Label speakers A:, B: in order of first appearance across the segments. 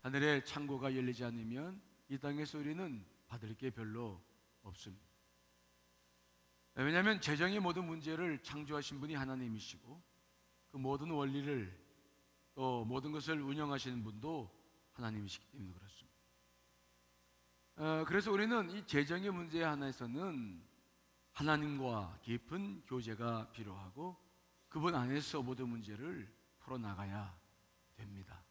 A: 하늘의 창고가 열리지 않으면 이 땅에서 우리는 받을 게 별로 없습니다. 왜냐하면 재정의 모든 문제를 창조하신 분이 하나님이시고 그 모든 원리를 또 모든 것을 운영하시는 분도 하나님이시기 때문에 그렇습니다. 그래서 우리는 이 재정의 문제 하나에서는 하나님과 깊은 교제가 필요하고 그분 안에서 모든 문제를 풀어나가야 됩니다.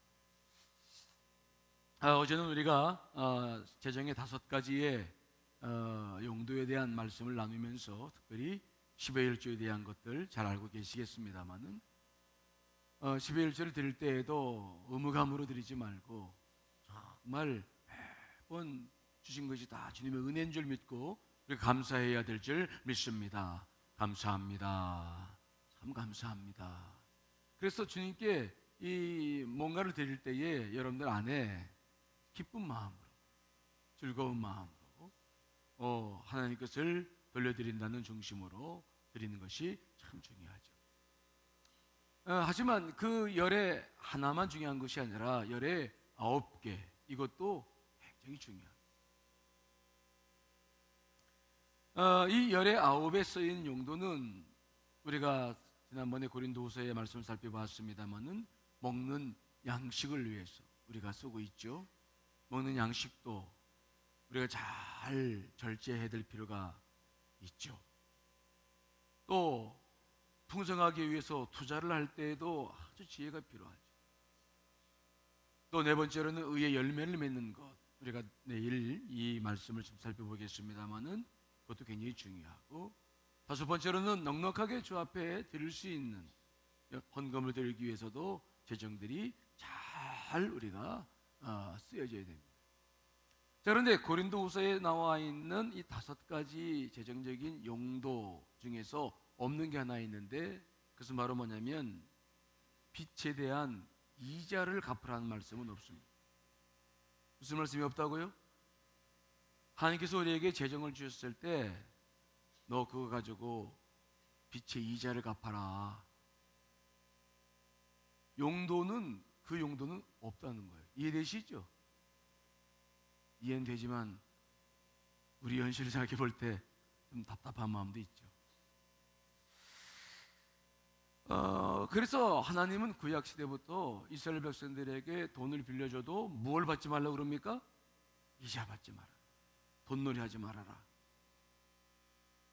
A: 어제는 우리가 재정의 5가지의 용도에 대한 말씀을 나누면서 특별히 10의 1조에 대한 것들 잘 알고 계시겠습니다만은 10의 1조를 드릴 때에도 의무감으로 드리지 말고 정말 매번 주신 것이 다 주님의 은혜인 줄 믿고 우리가 감사해야 될 줄 믿습니다. 감사합니다. 참 감사합니다. 그래서 주님께 이 뭔가를 드릴 때에 여러분들 안에 기쁜 마음으로 즐거운 마음으로 하나님 것을 돌려드린다는 중심으로 드리는 것이 참 중요하죠. 하지만 그 열의 하나만 중요한 것이 아니라 열의 9개 이것도 굉장히 중요합니다. 이 열의 9에 쓰인 용도는 우리가 지난번에 고린도후서의 말씀을 살펴봤습니다만은 먹는 양식을 위해서 우리가 쓰고 있죠. 먹는 양식도 우리가 잘 절제해야 될 필요가 있죠. 또 풍성하기 위해서 투자를 할 때에도 아주 지혜가 필요하죠. 또 네 번째로는 의의 열매를 맺는 것, 우리가 내일 이 말씀을 좀 살펴보겠습니다만은 그것도 굉장히 중요하고, 5번째로는 넉넉하게 주 앞에 드릴 수 있는 헌금을 드리기 위해서도 재정들이 잘 우리가 쓰여져야 됩니다. 자, 그런데 고린도후서에 나와 있는 이 5가지 재정적인 용도 중에서 없는 게 하나 있는데 그것은 바로 뭐냐면 빚에 대한 이자를 갚으라는 말씀은 없습니다. 무슨 말씀이 없다고요? 하나님께서 우리에게 재정을 주셨을 때 너 그거 가지고 빚의 이자를 갚아라. 용도는 그 용도는 없다는 거예요. 이해되시죠? 이해는 되지만 우리 현실을 생각해 볼 때 좀 답답한 마음도 있죠. 그래서 하나님은 구약 시대부터 이스라엘 백성들에게 돈을 빌려줘도 무엇을 받지 말라고 그럽니까? 이자 받지 마라. 돈놀이 하지 말아라.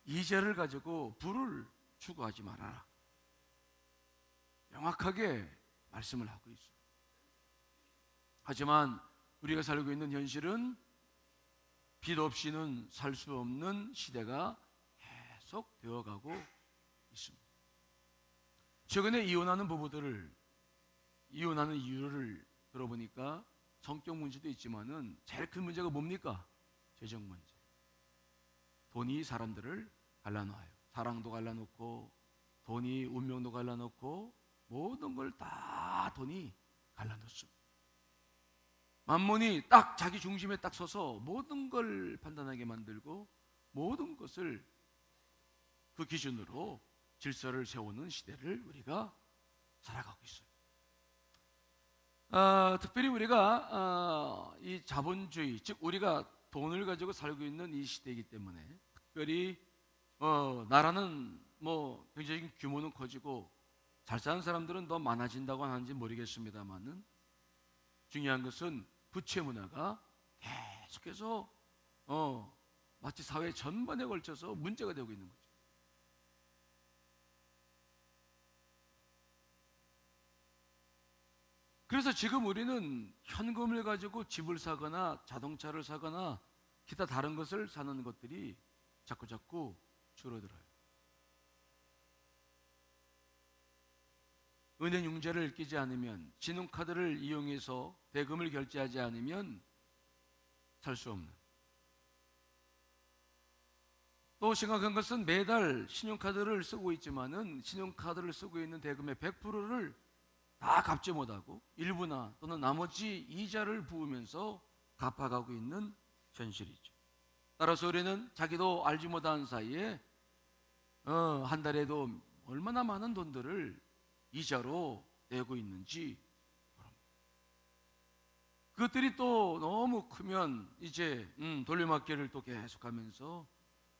A: 이자를 가지고 부를 추구하지 말아라. 명확하게 말씀을 하고 있어요. 하지만 우리가 살고 있는 현실은 빚 없이는 살 수 없는 시대가 계속 되어가고 있습니다. 최근에 이혼하는 부부들을 이혼하는 이유를 들어보니까 성격 문제도 있지만은 제일 큰 문제가 뭡니까? 재정 문제. 돈이 사람들을 갈라놓아요. 사랑도 갈라놓고 돈이 운명도 갈라놓고 모든 걸 다 돈이 갈라놓습니다. 만몬이 딱 자기 중심에 딱 서서 모든 걸 판단하게 만들고 모든 것을 그 기준으로 질서를 세우는 시대를 우리가 살아가고 있어요. 특별히 우리가 이 자본주의, 즉 우리가 돈을 가지고 살고 있는 이 시대이기 때문에 특별히 나라는 뭐 경제적인 규모는 커지고 잘 사는 사람들은 더 많아진다고 하는지 모르겠습니다만은 중요한 것은 부채 문화가 계속해서 마치 사회 전반에 걸쳐서 문제가 되고 있는 거죠. 그래서 지금 우리는 현금을 가지고 집을 사거나 자동차를 사거나 기타 다른 것을 사는 것들이 자꾸 줄어들어요. 은행 융자를 끼지 않으면, 신용카드를 이용해서 대금을 결제하지 않으면 살 수 없는. 또 심각한 것은 매달 신용카드를 쓰고 있지만은 신용카드를 쓰고 있는 대금의 100%를 다 갚지 못하고 일부나 또는 나머지 이자를 부으면서 갚아가고 있는 현실이죠. 따라서 우리는 자기도 알지 못한 사이에 한 달에도 얼마나 많은 돈들을 이자로 내고 있는지 모릅니다. 그 그것들이 또 너무 크면 이제 돌려막기를 또 계속하면서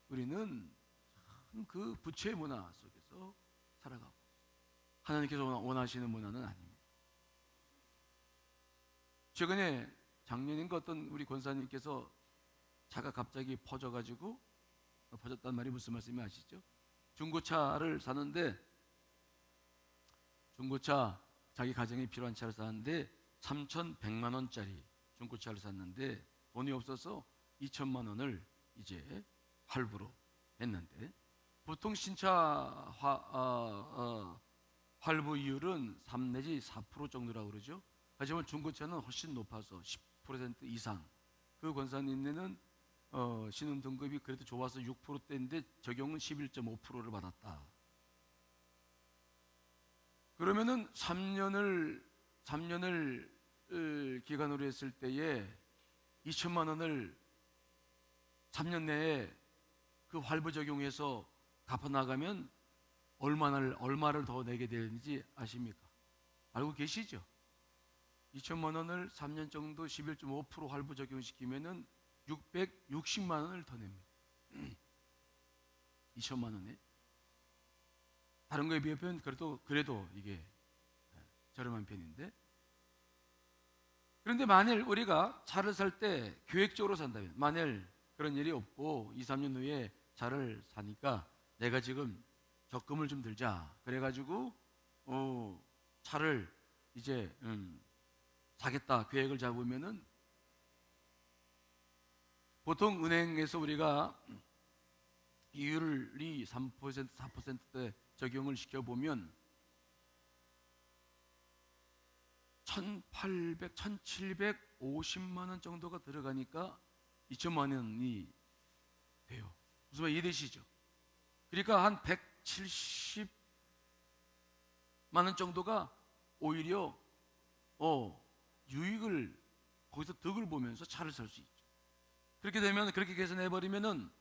A: 우리는 그 부채의 문화 속에서 살아가고, 하나님께서 원하시는 문화는 아닙니다. 최근에 작년인가 어떤 우리 권사님께서 차가 갑자기 퍼졌다는 말이 무슨 말씀이 아시죠? 중고차를 사는데, 중고차, 자기 가정에 필요한 차를 사는데 3,100만 원짜리 중고차를 샀는데 돈이 없어서 2천만 원을 이제 할부로 했는데, 보통 신차 할부 이율은 3 내지 4% 정도라고 그러죠. 하지만 중고차는 훨씬 높아서 10% 이상. 그 권사님네는 신용 등급이 그래도 좋아서 6%대인데 적용은 11.5%를 받았다. 그러면은 3년을 기간으로 했을 때에 2천만 원을 3년 내에 그 할부 적용해서 갚아 나가면 얼마를 더 내게 되는지 아십니까? 알고 계시죠? 2천만 원을 3년 정도 11.5% 할부 적용시키면은 660만 원을 더 냅니다. 2천만 원에. 다른 거에 비하면 그래도 이게 저렴한 편인데, 그런데 만일 우리가 차를 살 때 계획적으로 산다면, 만일 그런 일이 없고 2, 3년 후에 차를 사니까 내가 지금 적금을 좀 들자 그래가지고 차를 이제 사겠다 계획을 잡으면은, 보통 은행에서 우리가 이율이 3%, 4%대 적용을 시켜보면 1,750만 원 정도가 들어가니까 2천만 원이 돼요. 무슨 말 이해되시죠? 그러니까 한 170만 원 정도가 오히려 유익을, 거기서 득을 보면서 차를 살 수 있죠. 그렇게 되면, 그렇게 계산해버리면은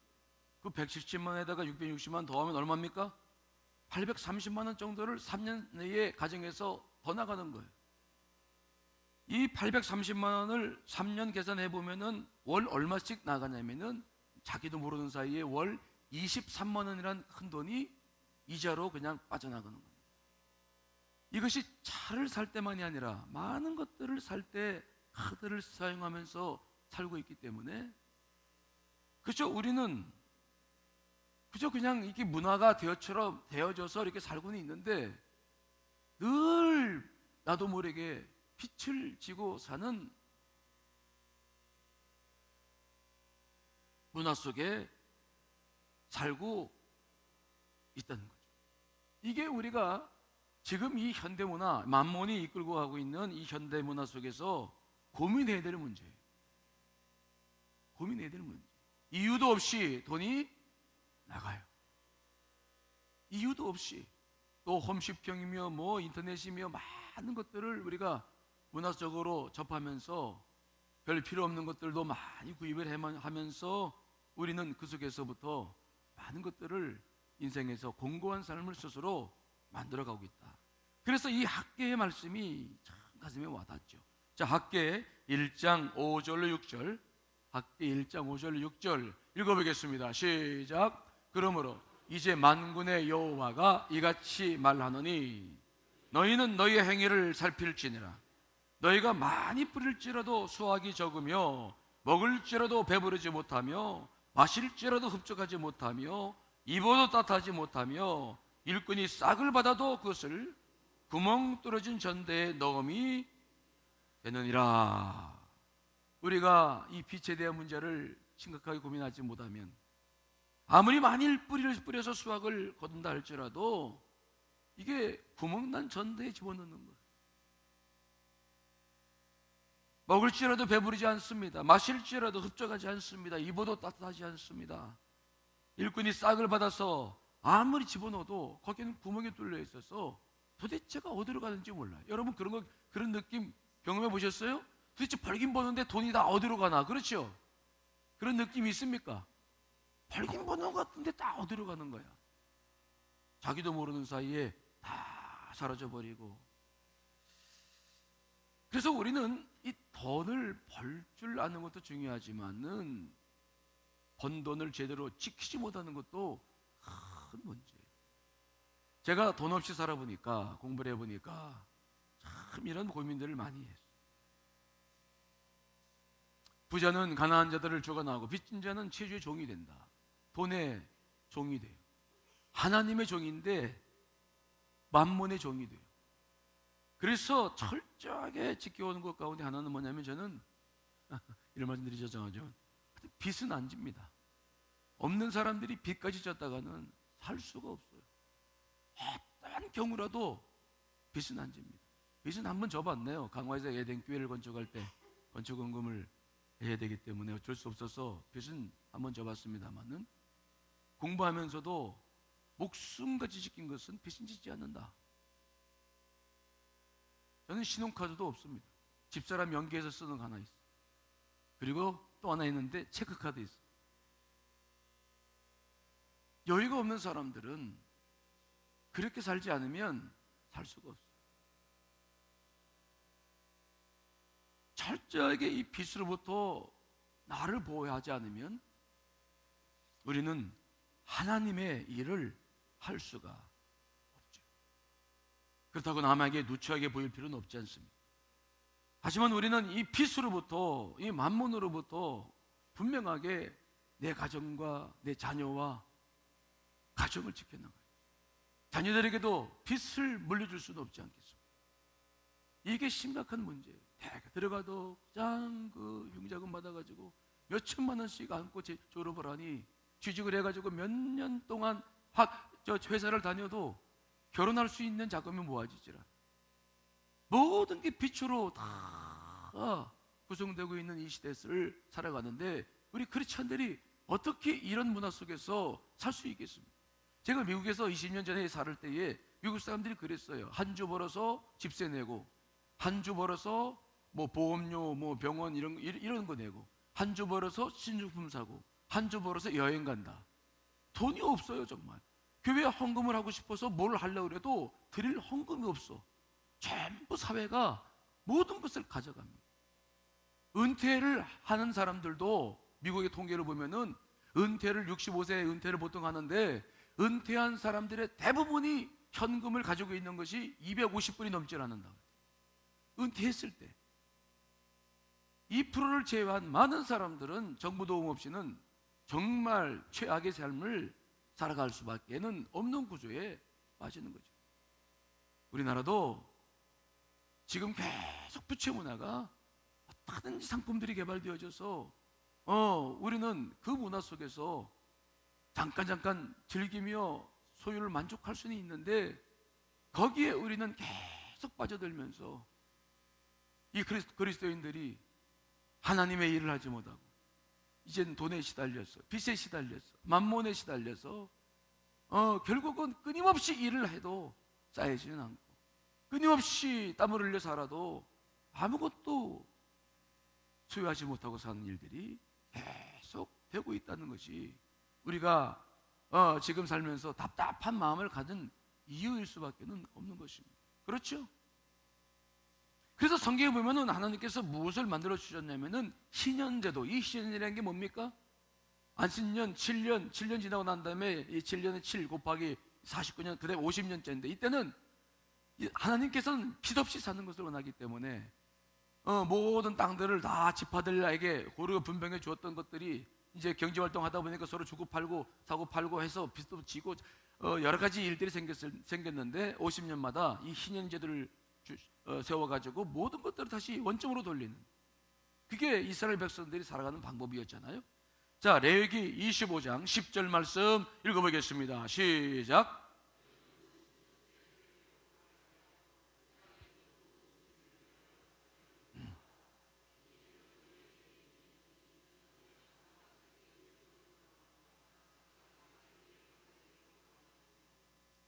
A: 그 170만 원에다가 660만 원 더하면 얼마입니까? 830만 원 정도를 3년 내에 가정에서 더 나가는 거예요. 이 830만 원을 3년 계산해 보면은 월 얼마씩 나가냐면은 자기도 모르는 사이에 월 23만 원이란 큰 돈이 이자로 그냥 빠져나가는 겁니다. 이것이 차를 살 때만이 아니라 많은 것들을 살 때 카드를 사용하면서 살고 있기 때문에, 그죠? 우리는 그저 그냥 이게 문화가 되어져서 이렇게 살고는 있는데, 늘 나도 모르게 빛을 지고 사는 문화 속에 살고 있다는 거죠. 이게 우리가 지금 이 현대문화, 만몬이 이끌고 가고 있는 이 현대문화 속에서 고민해야 될 문제예요. 고민해야 될 문제. 이유도 없이 돈이 나가요. 이유도 없이. 또 홈쇼핑이며 뭐 인터넷이며 많은 것들을 우리가 문화적으로 접하면서 별 필요 없는 것들도 많이 구입을 하면서 우리는 그 속에서부터 많은 것들을 인생에서 공고한 삶을 스스로 만들어가고 있다. 그래서 이 학개의 말씀이 참 가슴에 와닿죠. 자, 학개 1장 5절로 6절, 학개 1장 5절로 6절 읽어보겠습니다. 시작. 그러므로 이제 만군의 여호와가 이같이 말하노니 너희는 너희의 행위를 살필지니라. 너희가 많이 뿌릴지라도 수확이 적으며 먹을지라도 배부르지 못하며 마실지라도 흡족하지 못하며 입어도 따뜻하지 못하며 일꾼이 싹을 받아도 그것을 구멍 뚫어진 전대에 넣음이 되느니라. 우리가 이 빛에 대한 문제를 심각하게 고민하지 못하면, 아무리 많이 뿌리를 뿌려서 수확을 거둔다 할지라도 이게 구멍난 전대에 집어넣는 거예요. 먹을지라도 배부르지 않습니다. 마실지라도 흡족하지 않습니다. 입어도 따뜻하지 않습니다. 일꾼이 싹을 받아서 아무리 집어넣어도 거기는 구멍이 뚫려 있어서 도대체가 어디로 가는지 몰라요. 여러분 그런 느낌 경험해 보셨어요? 도대체 벌긴 버는데 돈이 다 어디로 가나? 그렇죠? 그런 느낌이 있습니까? 벌긴 버는 것 같은데 다 어디로 가는 거야? 자기도 모르는 사이에 다 사라져 버리고. 그래서 우리는 이 돈을 벌 줄 아는 것도 중요하지만은 번 돈을 제대로 지키지 못하는 것도 큰 문제예요. 제가 돈 없이 살아보니까, 공부를 해보니까 참 이런 고민들을 많이 했어요. 부자는 가난한 자들을 죽어나가고 빚진 자는 체주의 종이 된다. 돈의 종이 돼요. 하나님의 종인데 만몬의 종이 돼요. 그래서 철저하게 지켜오는 것 가운데 하나는 뭐냐면, 저는 이런 말씀 드리죠. 빚은 안 집니다. 없는 사람들이 빚까지 졌다가는 살 수가 없어요. 어떠한 경우라도 빚은 안 집니다. 빚은 한번 져봤네요. 강화에서 에덴 교회를 건축할 때 건축원금을 해야 되기 때문에 어쩔 수 없어서 빚은 한번 져봤습니다만은, 공부하면서도 목숨같이 지킨 것은 빚은 짓지 않는다. 저는 신용카드도 없습니다. 집사람 연계해서 쓰는 거 하나 있어요. 그리고 또 하나 있는데 체크카드 있어요. 여유가 없는 사람들은 그렇게 살지 않으면 살 수가 없어요. 철저하게 이 빚으로부터 나를 보호하지 않으면 우리는 하나님의 일을 할 수가 없죠. 그렇다고 남에게 누추하게 보일 필요는 없지 않습니다. 하지만 우리는 이 빚으로부터, 이 만몬으로부터 분명하게 내 가정과 내 자녀와 가정을 지켜나가요. 자녀들에게도 빚을 물려줄 수는 없지 않겠습니까? 이게 심각한 문제예요. 대학 들어가도 그냥 그 융자금 받아가지고 몇 천만 원씩 안고 졸업을 하니, 취직을 해가지고 몇 년 동안 회사를 다녀도 결혼할 수 있는 자금이 모아지질 않아요. 모든 게 빚으로 다 구성되고 있는 이 시대를 살아가는데, 우리 크리스찬들이 어떻게 이런 문화 속에서 살 수 있겠습니까? 제가 미국에서 20년 전에 살을 때에 미국 사람들이 그랬어요. 한 주 벌어서 집세 내고, 한 주 벌어서 뭐 보험료, 뭐 병원 이런 거 내고, 한 주 벌어서 신주품 사고, 한 주 벌어서 여행 간다. 돈이 없어요, 정말. 교회에 헌금을 하고 싶어서 뭘 하려고 해도 드릴 헌금이 없어. 전부 사회가 모든 것을 가져갑니다. 은퇴를 하는 사람들도 미국의 통계를 보면은 은퇴를 65세에 은퇴를 보통 하는데, 은퇴한 사람들의 대부분이 현금을 가지고 있는 것이 250불이 넘지 않는다. 은퇴했을 때 2%를 제외한 많은 사람들은 정부 도움 없이는 정말 최악의 삶을 살아갈 수밖에는 없는 구조에 빠지는 거죠. 우리나라도 지금 계속 부채 문화가 어떻게든지 상품들이 개발되어져서 우리는 그 문화 속에서 잠깐 즐기며 소유를 만족할 수는 있는데, 거기에 우리는 계속 빠져들면서 이 그리스도인들이 하나님의 일을 하지 못하고 이제는 돈에 시달려서, 빚에 시달려서, 만몬에 시달려서 결국은 끊임없이 일을 해도 쌓이지는 않고, 끊임없이 땀을 흘려 살아도 아무것도 소유하지 못하고 사는 일들이 계속 되고 있다는 것이 우리가 지금 살면서 답답한 마음을 가진 이유일 수밖에 없는 것입니다. 그렇죠? 그래서 성경에 보면은 하나님께서 무엇을 만들어 주셨냐면은 신년제도. 이 신년이라는 게 뭡니까? 안식년 7년 지나고 난 다음에 이 7년에 7 곱하기 49년, 그다음에 50년째인데, 이때는 하나님께서는 빚 없이 사는 것을 원하기 때문에 모든 땅들을 다 지파들에게 고르게 분배해 주었던 것들이 이제 경제활동 하다 보니까 서로 주고 팔고 사고 팔고 해서 빚도 지고 여러 가지 일들이 생겼는데, 50년마다 이 신년제도를 세워가지고 모든 것들을 다시 원점으로 돌리는, 그게 이스라엘 백성들이 살아가는 방법이었잖아요. 자, 레위기 25장 10절 말씀 읽어보겠습니다. 시작.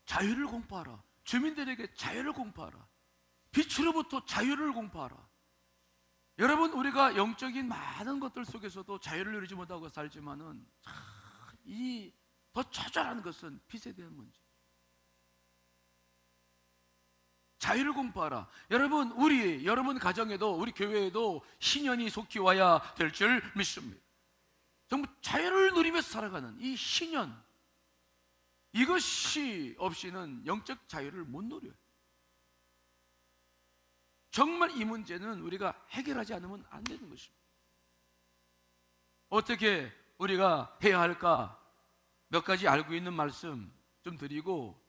A: 자유를 공포하라. 주민들에게 자유를 공포하라. 빛으로부터 자유를 공포하라. 여러분, 우리가 영적인 많은 것들 속에서도 자유를 누리지 못하고 살지만은 이 더 처절한 것은 빚에 대한 문제. 자유를 공부하라. 여러분, 여러분 가정에도, 우리 교회에도 신년이 속히 와야 될 줄 믿습니다. 정말 자유를 누리면서 살아가는 이 신년, 이것이 없이는 영적 자유를 못 누려요. 정말 이 문제는 우리가 해결하지 않으면 안 되는 것입니다. 어떻게 우리가 해야 할까? 몇 가지 알고 있는 말씀 좀 드리고,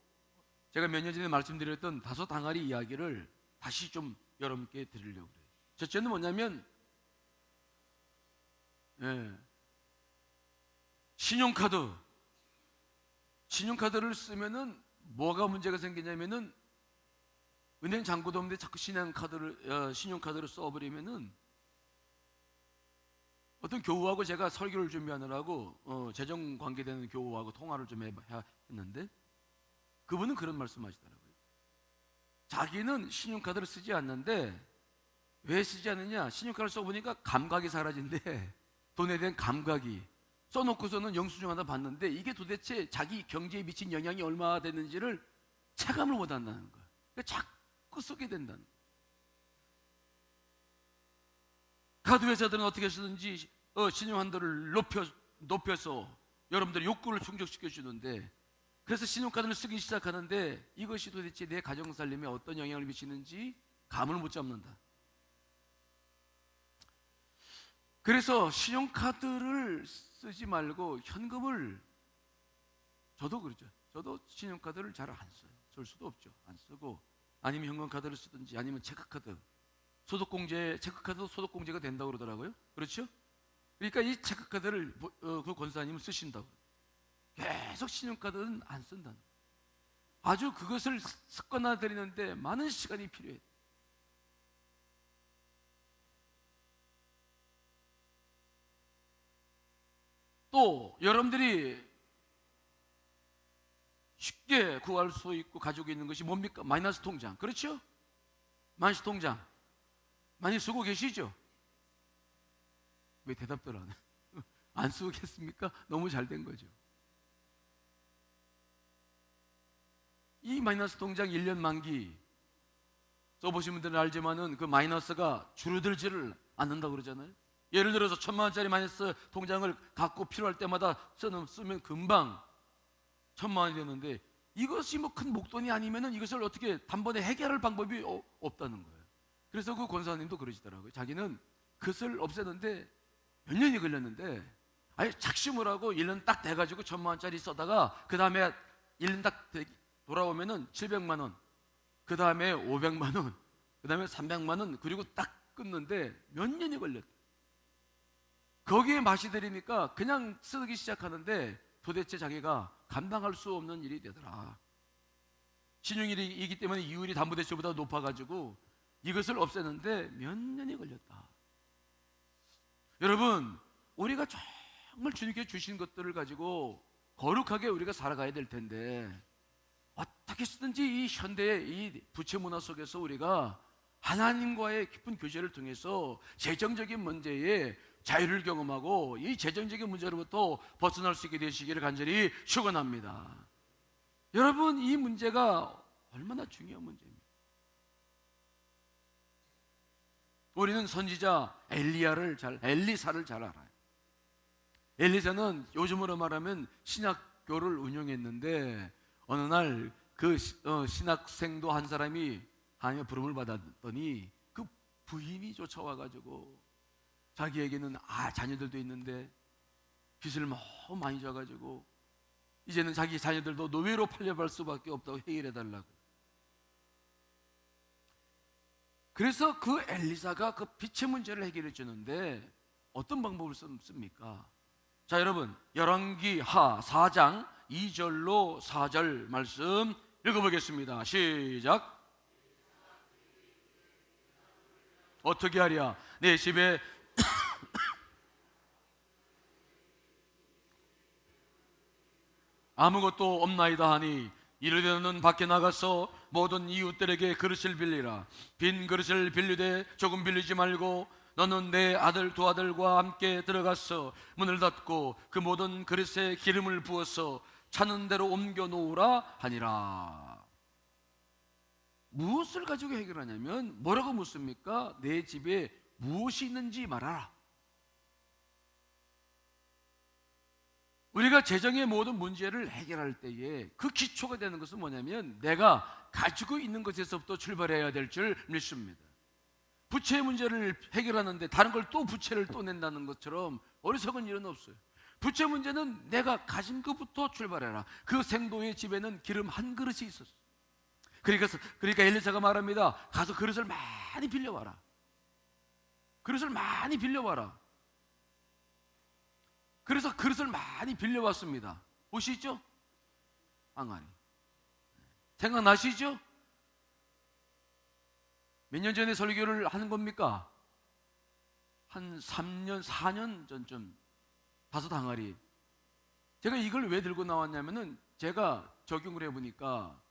A: 제가 몇 년 전에 말씀드렸던 다섯 항아리 이야기를 다시 좀 여러분께 드리려고 해요. 첫째는 뭐냐면, 신용카드를 쓰면은 뭐가 문제가 생기냐면은, 은행 잔고도 없는데 자꾸 신용카드를 써버리면은, 어떤 교우하고 제가 설교를 준비하느라고 재정 관계되는 교우하고 통화를 좀 했는데, 그분은 그런 말씀하시더라고요. 자기는 신용카드를 쓰지 않는데 왜 쓰지 않느냐? 신용카드를 써보니까 감각이 사라진대. 돈에 대한 감각이. 써놓고서는 영수증 하나 봤는데 이게 도대체 자기 경제에 미친 영향이 얼마나 되는지를 체감을 못한다는 거야. 그러니까 자꾸 쓰게 된다는 거야. 카드 회사들은 어떻게 쓰든지 신용한도를 높여서 여러분들의 욕구를 충족시켜 주는데, 그래서 신용카드를 쓰기 시작하는데 이것이 도대체 내 가정살림에 어떤 영향을 미치는지 감을 못 잡는다. 그래서 신용카드를 쓰지 말고 현금을, 저도 그러죠. 저도 신용카드를 잘 안 써요. 쓸 수도 없죠. 안 쓰고, 아니면 현금카드를 쓰든지, 아니면 체크카드. 체크카드도 소득공제가 된다고 그러더라고요. 그렇죠? 그러니까 이 체크카드를 그 권사님은 쓰신다고. 계속 신용카드는 안 쓴다는 거예요. 아주 그것을 습관화되는데 많은 시간이 필요해요. 또 여러분들이 쉽게 구할 수 있고 가지고 있는 것이 뭡니까? 마이너스 통장. 그렇죠? 마이너스 통장 많이 쓰고 계시죠? 왜 대답들 안 해요? 안 쓰겠습니까? 너무 잘 된 거죠. 이 마이너스 통장 1년 만기 써보신 분들은 알지만은 그 마이너스가 줄어들지를 않는다고 그러잖아요. 예를 들어서 1,000만 원짜리 마이너스 통장을 갖고 필요할 때마다 쓰면 금방 1,000만 원이 되는데, 이것이 뭐 큰 목돈이 아니면은 이것을 어떻게 단번에 해결할 방법이 없다는 거예요. 그래서 그 권사님도 그러시더라고요. 자기는 그것을 없애는데 몇 년이 걸렸는데, 아예 착심을 하고 1년 딱 돼가지고 1,000만 원짜리 써다가 그 다음에 1년 딱 돌아오면은 700만 원, 그 다음에 500만 원, 그 다음에 300만 원, 그리고 딱 끊는데 몇 년이 걸렸다. 거기에 맛이 들이니까 그냥 쓰기 시작하는데 도대체 자기가 감당할 수 없는 일이 되더라. 신용이기 때문에 이율이 담보대출보다 높아가지고 이것을 없애는데 몇 년이 걸렸다. 여러분, 우리가 정말 주님께 주신 것들을 가지고 거룩하게 우리가 살아가야 될 텐데, 어떻게 쓰든지 이 현대의 이 부채 문화 속에서 우리가 하나님과의 깊은 교제를 통해서 재정적인 문제에 자유를 경험하고 이 재정적인 문제로부터 벗어날 수 있게 되시기를 간절히 축원합니다. 여러분, 이 문제가 얼마나 중요한 문제입니다. 우리는 선지자 엘리사를 잘 알아요. 엘리사는 요즘으로 말하면 신학교를 운영했는데, 어느 날 그 신학생도 한 사람이 하나님의 부름을 받았더니 그 부인이 쫓아와가지고 자기에게는 자녀들도 있는데 빚을 너무 많이 져가지고 이제는 자기 자녀들도 노예로 팔려갈 수밖에 없다고 해결해달라고. 그래서 그 엘리사가 그 빚의 문제를 해결해 주는데 어떤 방법을 씁니까? 자, 여러분, 열왕기하 4장 2절로 4절 말씀 읽어보겠습니다. 시작. 어떻게 하랴? 내 집에 아무것도 없나이다 하니, 이르되 너는 밖에 나가서 모든 이웃들에게 그릇을 빌리라. 빈 그릇을 빌리되 조금 빌리지 말고 너는 내 아들 두 아들과 함께 들어가서 문을 닫고 그 모든 그릇에 기름을 부어서 차는 대로 옮겨 놓으라 하니라. 무엇을 가지고 해결하냐면 뭐라고 묻습니까? 내 집에 무엇이 있는지 말하라. 우리가 재정의 모든 문제를 해결할 때에 그 기초가 되는 것은 뭐냐면 내가 가지고 있는 것에서부터 출발해야 될 줄 믿습니다. 부채 문제를 해결하는데 다른 걸 또 부채를 또 낸다는 것처럼 어리석은 일은 없어요. 부채 문제는 내가 가진 것부터 출발해라. 그 생도의 집에는 기름 한 그릇이 있었어. 그러니까 엘리사가 말합니다. 가서 그릇을 많이 빌려와라. 그릇을 많이 빌려와라. 그래서 그릇을 많이 빌려왔습니다. 보시죠? 항아리. 생각나시죠? 몇 년 전에 설교를 하는 겁니까? 한 3년, 4년 전쯤 5 항아리. 제가 이걸 왜 들고 나왔냐면은 제가 적용을 해보니까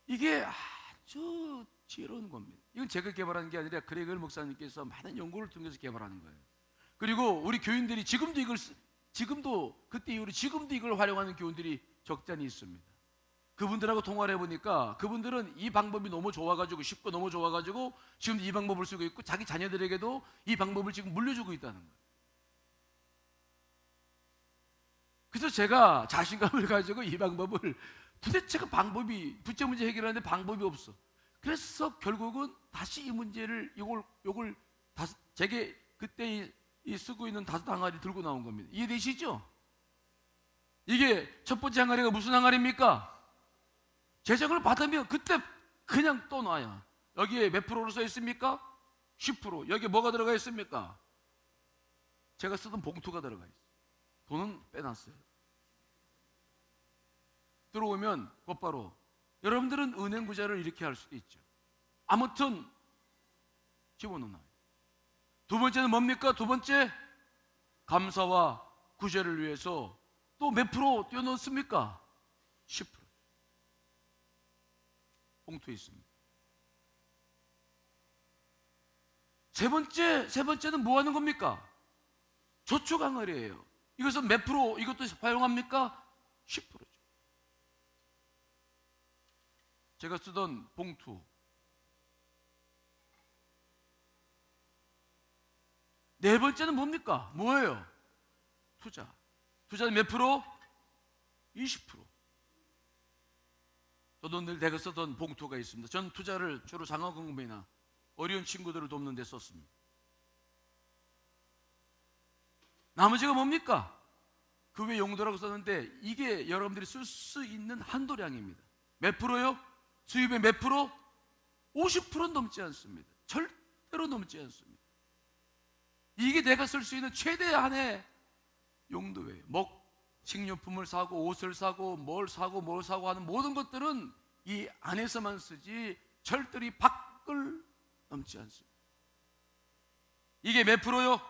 A: 이게 아주 지혜로운 겁니다. 이건 제가 개발한 게 아니라 그레겔 목사님께서 많은 연구를 통해서 개발하는 거예요. 그리고 우리 교인들이 지금도 그때 이후로 지금도 이걸 활용하는 교인들이 적잖이 있습니다. 그분들하고 통화를 해보니까 그분들은 이 방법이 너무 좋아가지고 쉽고 너무 좋아가지고 지금 이 방법을 쓰고 있고 자기 자녀들에게도 이 방법을 지금 물려주고 있다는 거예요. 그래서 제가 자신감을 가지고 이 방법을 도대체 그 방법이 부채 문제 해결하는데 방법이 없어. 그래서 결국은 다시 이 문제를 요걸 제게 그때 이 쓰고 있는 5 항아리 들고 나온 겁니다. 이해되시죠? 이게 첫 번째 항아리가 무슨 항아리입니까? 재정을 받으면 그때 그냥 또 놔요. 여기에 몇 프로로 써 있습니까? 10%. 여기에 뭐가 들어가 있습니까? 제가 쓰던 봉투가 들어가 있어요. 돈은 빼놨어요. 들어오면 곧바로 여러분들은 은행 구좌를 이렇게 할 수도 있죠. 아무튼 집어넣어요. 두 번째는 뭡니까? 두 번째, 감사와 구제를 위해서 또 몇 프로 띄워넣습니까? 10%. 봉투에 있습니다. 세 번째는 뭐 하는 겁니까? 저축 항아리예요. 이것은 몇 프로 이것도 활용합니까? 10%죠. 제가 쓰던 봉투. 네 번째는 뭡니까? 뭐예요? 투자. 투자는 몇 프로? 20%. 저도 늘 내가 쓰던 봉투가 있습니다. 전 투자를 주로 장학금이나 어려운 친구들을 돕는 데 썼습니다. 나머지가 뭡니까? 그 외 용도라고 썼는데 이게 여러분들이 쓸 수 있는 한도량입니다. 몇 프로요? 수입의 몇 프로? 50% 넘지 않습니다. 절대로 넘지 않습니다. 이게 내가 쓸 수 있는 최대한의 용도예요. 식료품을 사고 옷을 사고 뭘 사고 하는 모든 것들은 이 안에서만 쓰지 절대로 이 밖을 넘지 않습니다. 이게 몇 프로요?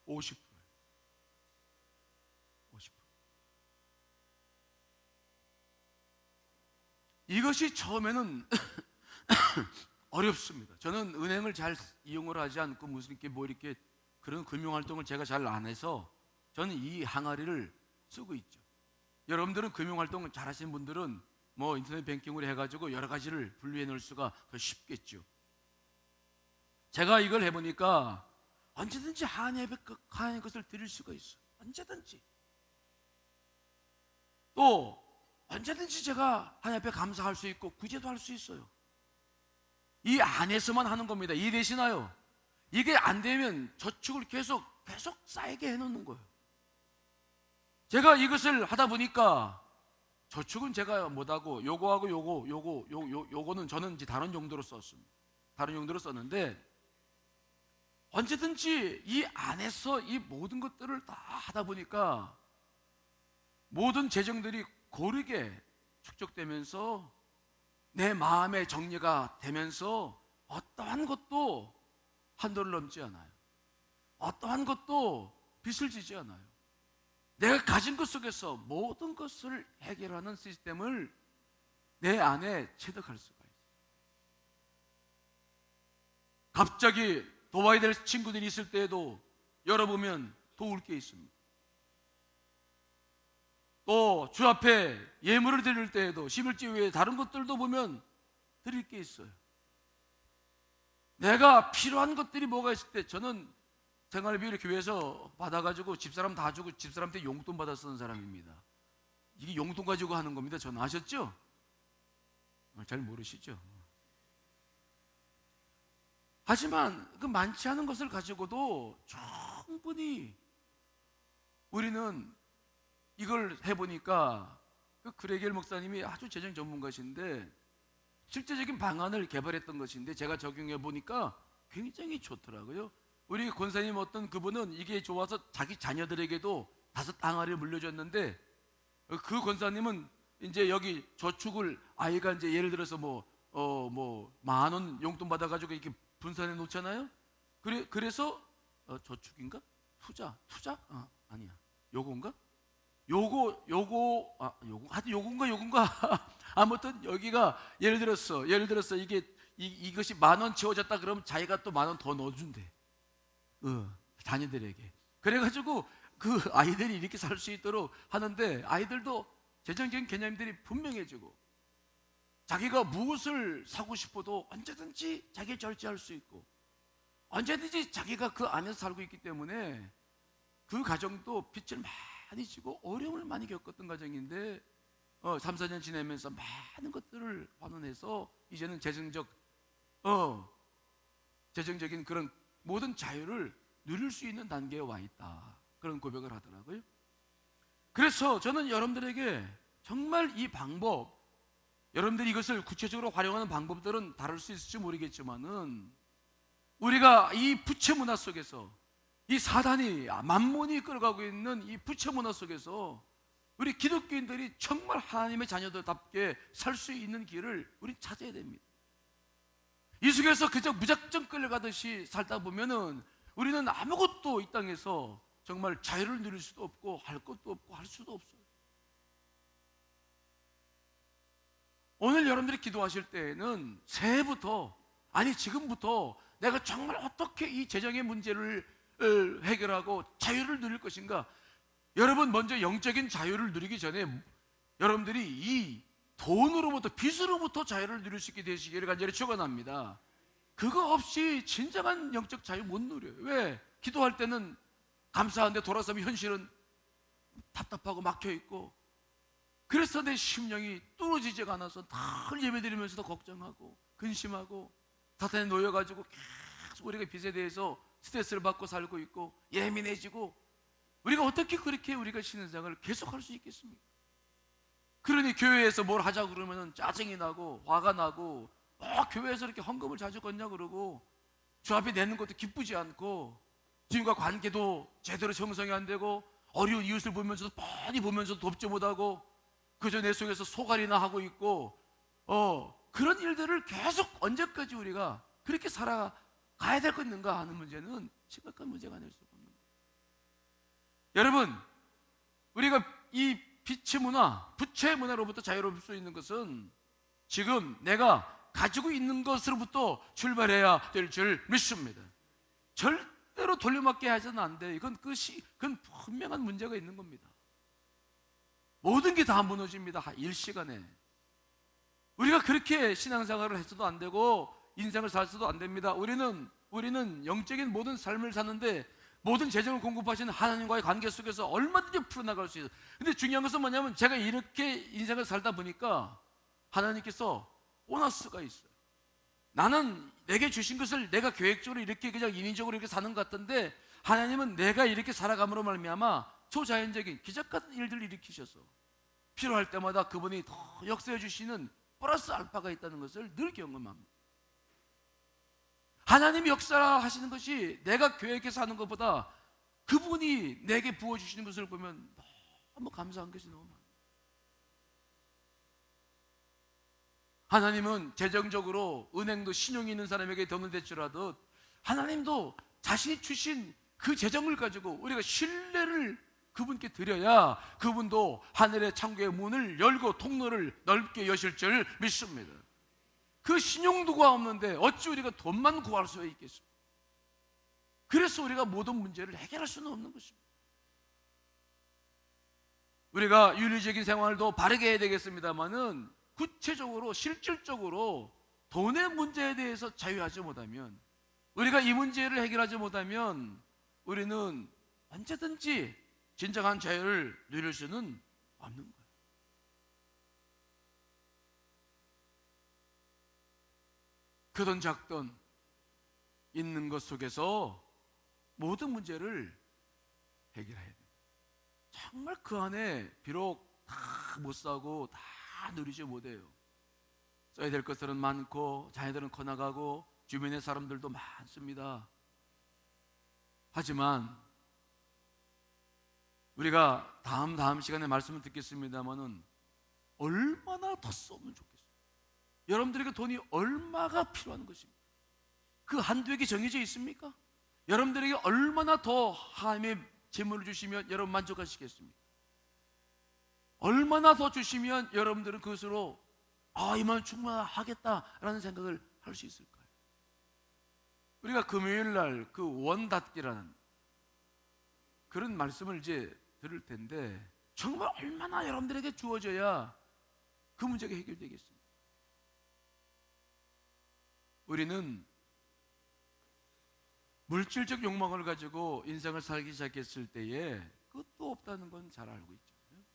A: 50%예요. 50%. 이것이 처음에는 어렵습니다. 저는 은행을 잘 이용을 하지 않고 무슨 이렇게 그런 금융활동을 제가 잘 안 해서 저는 이 항아리를 쓰고 있죠. 여러분들은 금융활동을 잘 하시는 분들은 뭐 인터넷 뱅킹으로 해가지고 여러 가지를 분류해 놓을 수가 더 쉽겠죠. 제가 이걸 해보니까 언제든지 하나님의 것을 드릴 수가 있어요. 언제든지. 또 언제든지 제가 하나님 앞에 감사할 수 있고 구제도 할 수 있어요. 이 안에서만 하는 겁니다. 이해되시나요? 이게 안 되면 저축을 계속 쌓이게 해놓는 거예요. 제가 이것을 하다 보니까 저축은 제가 못하고 요거하고 요거는 저는 이제 다른 용도로 썼습니다. 다른 용도로 썼는데 언제든지 이 안에서 이 모든 것들을 다 하다 보니까 모든 재정들이 고르게 축적되면서 내 마음의 정리가 되면서 어떠한 것도 한도를 넘지 않아요. 어떠한 것도 빚을 지지 않아요. 내가 가진 것 속에서 모든 것을 해결하는 시스템을 내 안에 체득할 수가 있어요. 갑자기 도와야 될 친구들이 있을 때에도 열어보면 도울 게 있습니다. 또 주 앞에 예물을 드릴 때에도 11조 외에 다른 것들도 보면 드릴 게 있어요. 내가 필요한 것들이 뭐가 있을 때 저는 생활비를 교회에서 받아가지고 집사람 다 주고 집사람한테 용돈 받아 쓰는 사람입니다. 이게 용돈 가지고 하는 겁니다. 저는 아셨죠? 잘 모르시죠? 하지만 그 많지 않은 것을 가지고도 충분히 우리는 이걸 해보니까 그 그레겔 목사님이 아주 재정 전문가신데 실제적인 방안을 개발했던 것인데 제가 적용해 보니까 굉장히 좋더라고요. 우리 권사님 어떤 그분은 이게 좋아서 자기 자녀들에게도 5 항아리를 물려줬는데 그 권사님은 이제 여기 저축을 아이가 이제 예를 들어서 뭐 10,000원 용돈 받아가지고 이렇게 분산해 놓잖아요. 그래서 저축인가? 투자? 아니야. 요건가? 하여튼 요건가? 아무튼 여기가 예를 들어서 이것이 10,000원 채워졌다 그러면 자기가 또 10,000원 더 넣어준대. 자녀들에게. 그래가지고 그 아이들이 이렇게 살 수 있도록 하는데 아이들도 재정적인 개념들이 분명해지고 자기가 무엇을 사고 싶어도 언제든지 자기를 절제할 수 있고 언제든지 자기가 그 안에서 살고 있기 때문에 그 가정도 빚을 많이 지고 어려움을 많이 겪었던 가정인데 3, 4년 지내면서 많은 것들을 환원해서 이제는 재정적인 그런 모든 자유를 누릴 수 있는 단계에 와 있다. 그런 고백을 하더라고요. 그래서 저는 여러분들에게 정말 이 방법, 여러분들이 이것을 구체적으로 활용하는 방법들은 다를 수 있을지 모르겠지만은 우리가 이 부채 문화 속에서 이 사단이 만몬이 끌어가고 있는 이 부채 문화 속에서 우리 기독교인들이 정말 하나님의 자녀들답게 살 수 있는 길을 우리 찾아야 됩니다. 이 속에서 그저 무작정 끌려가듯이 살다 보면은 우리는 아무것도 이 땅에서 정말 자유를 누릴 수도 없고 할 것도 없고 할 수도 없어요. 오늘 여러분들이 기도하실 때에는 새해부터 아니 지금부터 내가 정말 어떻게 이 재정의 문제를 해결하고 자유를 누릴 것인가. 여러분 먼저 영적인 자유를 누리기 전에 여러분들이 이 돈으로부터 빚으로부터 자유를 누릴 수 있게 되시기를 간절히 축원합니다. 그거 없이 진정한 영적 자유 못 누려요. 왜? 기도할 때는 감사한데 돌아서면 현실은 답답하고 막혀있고 그래서 내 심령이 뚫어지지가 않아서 늘 예배드리면서도 걱정하고 근심하고 사탄에 놓여가지고 계속 우리가 빚에 대해서 스트레스를 받고 살고 있고 예민해지고 우리가 어떻게 그렇게 우리가 신앙생활을 계속할 수 있겠습니까? 그러니 교회에서 뭘 하자고 그러면 짜증이 나고 화가 나고 교회에서 이렇게 헌금을 자주 걷냐 그러고 주 앞에 내는 것도 기쁘지 않고 주님과 관계도 제대로 형성이 안 되고 어려운 이웃을 보면서도 뻔히 보면서도 돕지 못하고 그저 내 속에서 소갈이나 하고 있고 그런 일들을 계속 언제까지 우리가 그렇게 살아가야 될 것인가 하는 문제는 심각한 문제가 아닐 수가 없는 거예요. 여러분 우리가 이 빚의 문화, 부채의 문화로부터 자유로울 수 있는 것은 지금 내가 가지고 있는 것으로부터 출발해야 될 줄 믿습니다. 절대로 돌려막게 하셔는 안 돼요. 그건 분명한 문제가 있는 겁니다. 모든 게 다 무너집니다. 일시간에. 우리가 그렇게 신앙생활을 해서도 안 되고 인생을 살서도 안 됩니다. 우리는 영적인 모든 삶을 사는데 모든 재정을 공급하시는 하나님과의 관계 속에서 얼마든지 풀어나갈 수 있어요. 근데 중요한 것은 뭐냐면 제가 이렇게 인생을 살다 보니까 하나님께서 보너스가 있어요. 나는 내게 주신 것을 내가 계획적으로 이렇게 그냥 인위적으로 이렇게 사는 것 같던데 하나님은 내가 이렇게 살아감으로 말미암아 초자연적인 기적 같은 일들을 일으키셔서 필요할 때마다 그분이 더 역사해 주시는 플러스 알파가 있다는 것을 늘 경험합니다. 하나님이 역사하시는 것이 내가 계획해서 하는 것보다 그분이 내게 부어주시는 것을 보면 너무 감사한 것이 너무 많아요. 하나님은 재정적으로 은행도 신용이 있는 사람에게 돈을 대출하듯 하나님도 자신이 주신 그 재정을 가지고 우리가 신뢰를 그분께 드려야 그분도 하늘의 창고의 문을 열고 통로를 넓게 여실 줄 믿습니다. 그 신용도가 없는데 어찌 우리가 돈만 구할 수 있겠습니까? 그래서 우리가 모든 문제를 해결할 수는 없는 것입니다. 우리가 윤리적인 생활도 바르게 해야 되겠습니다만은 구체적으로 실질적으로 돈의 문제에 대해서 자유하지 못하면, 우리가 이 문제를 해결하지 못하면 우리는 언제든지 진정한 자유를 누릴 수는 없는 거예요. 크든 작든 있는 것 속에서 모든 문제를 해결해야 돼요. 정말 그 안에 비록 다 못 사고 다 누리지 못해요. 써야 될 것들은 많고 자녀들은 커나가고 주변의 사람들도 많습니다. 하지만 우리가 다음 시간에 말씀을 듣겠습니다만은 얼마나 더 쓰면 좋겠어요. 여러분들에게 돈이 얼마가 필요한 것입니까? 그 한도액이 정해져 있습니까? 여러분들에게 얼마나 더 하나님의 재물을 주시면 여러분 만족하시겠습니까? 얼마나 더 주시면 여러분들은 그것으로 이만 충분하겠다라는 생각을 할 수 있을까요? 우리가 금요일 날 그 원닫기라는 그런 말씀을 이제 들을 텐데, 정말 얼마나 여러분들에게 주어져야 그 문제가 해결되겠습니까? 우리는 물질적 욕망을 가지고 인생을 살기 시작했을 때에 끝도 없다는 건 잘 알고 있잖아요.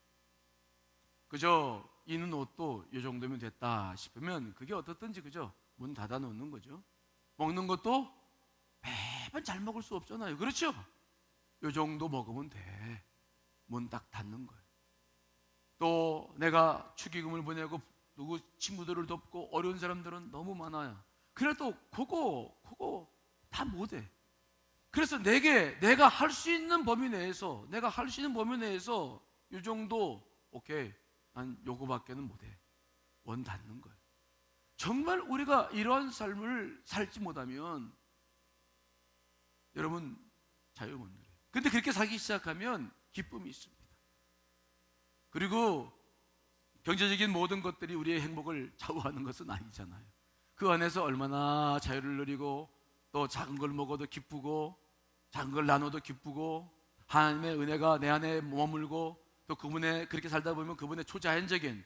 A: 그저 입는 옷도 이 정도면 됐다 싶으면 그게 어떻든지 그죠? 문 닫아 놓는 거죠. 먹는 것도 매번 잘 먹을 수 없잖아요. 그렇죠? 이 정도 먹으면 돼. 문 딱 닫는 거예요. 또 내가 축의금을 보내고 누구 친구들을 돕고 어려운 사람들은 너무 많아요. 그래도 그거 다 못해. 그래서 내가 할 수 있는 범위 내에서 이 정도 오케이, 난 요거밖에는 못해. 원 닫는 거예요. 정말 우리가 이러한 삶을 살지 못하면 여러분 자유 못 누려요. 근데 그렇게 살기 시작하면 기쁨이 있습니다. 그리고 경제적인 모든 것들이 우리의 행복을 좌우하는 것은 아니잖아요. 그 안에서 얼마나 자유를 누리고 또 작은 걸 먹어도 기쁘고 작은 걸 나눠도 기쁘고 하나님의 은혜가 내 안에 머물고 또 그분의 그렇게 살다 보면 그분의 초자연적인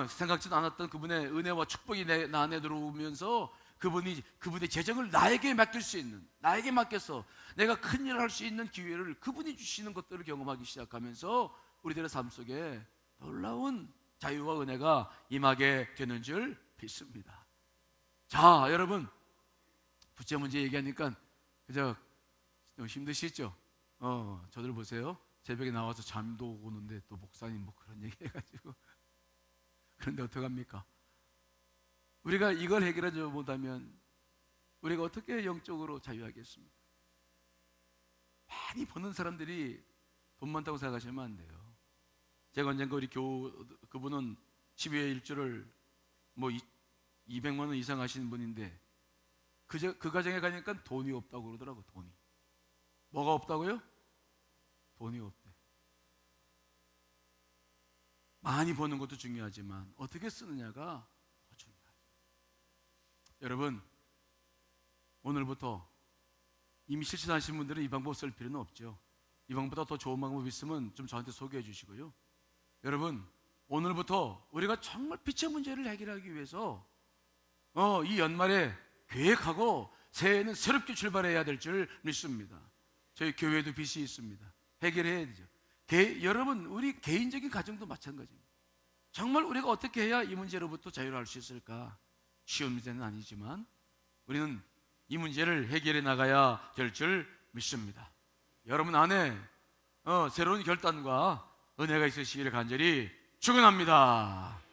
A: 생각지도 않았던 그분의 은혜와 축복이 나 안에 들어오면서 그분의 재정을 나에게 맡길 수 있는, 나에게 맡겨서 내가 큰 일을 할 수 있는 기회를 그분이 주시는 것들을 경험하기 시작하면서 우리들의 삶 속에 놀라운 자유와 은혜가 임하게 되는 줄 믿습니다. 자, 여러분, 부채 문제 얘기하니까 그저 힘드시죠? 저들 보세요. 새벽에 나와서 잠도 오는데 또 목사님 뭐 그런 얘기 해가지고 그런데 어떡합니까? 우리가 이걸 해결하지 못하면 우리가 어떻게 영적으로 자유하겠습니까? 많이 버는 사람들이 돈 많다고 생각하시면 안 돼요. 제가 언젠가 우리 그분은 12회 일주를 뭐 200만 원 이상 하시는 분인데 그 가정에 가니까 돈이 없다고 그러더라고. 돈이 뭐가 없다고요? 돈이 없대. 많이 버는 것도 중요하지만 어떻게 쓰느냐가 더 중요하죠. 여러분, 오늘부터 이미 실천하신 분들은 이 방법 쓸 필요는 없죠. 이 방법보다 더 좋은 방법이 있으면 좀 저한테 소개해 주시고요. 여러분, 오늘부터 우리가 정말 빛의 문제를 해결하기 위해서 이 연말에 계획하고 새해에는 새롭게 출발해야 될 줄 믿습니다. 저희 교회도 빚이 있습니다. 해결해야 되죠. 여러분, 우리 개인적인 가정도 마찬가지입니다. 정말 우리가 어떻게 해야 이 문제로부터 자유를 할 수 있을까? 쉬운 문제는 아니지만 우리는 이 문제를 해결해 나가야 될 줄 믿습니다. 여러분 안에 새로운 결단과 은혜가 있으시기를 간절히 축원합니다.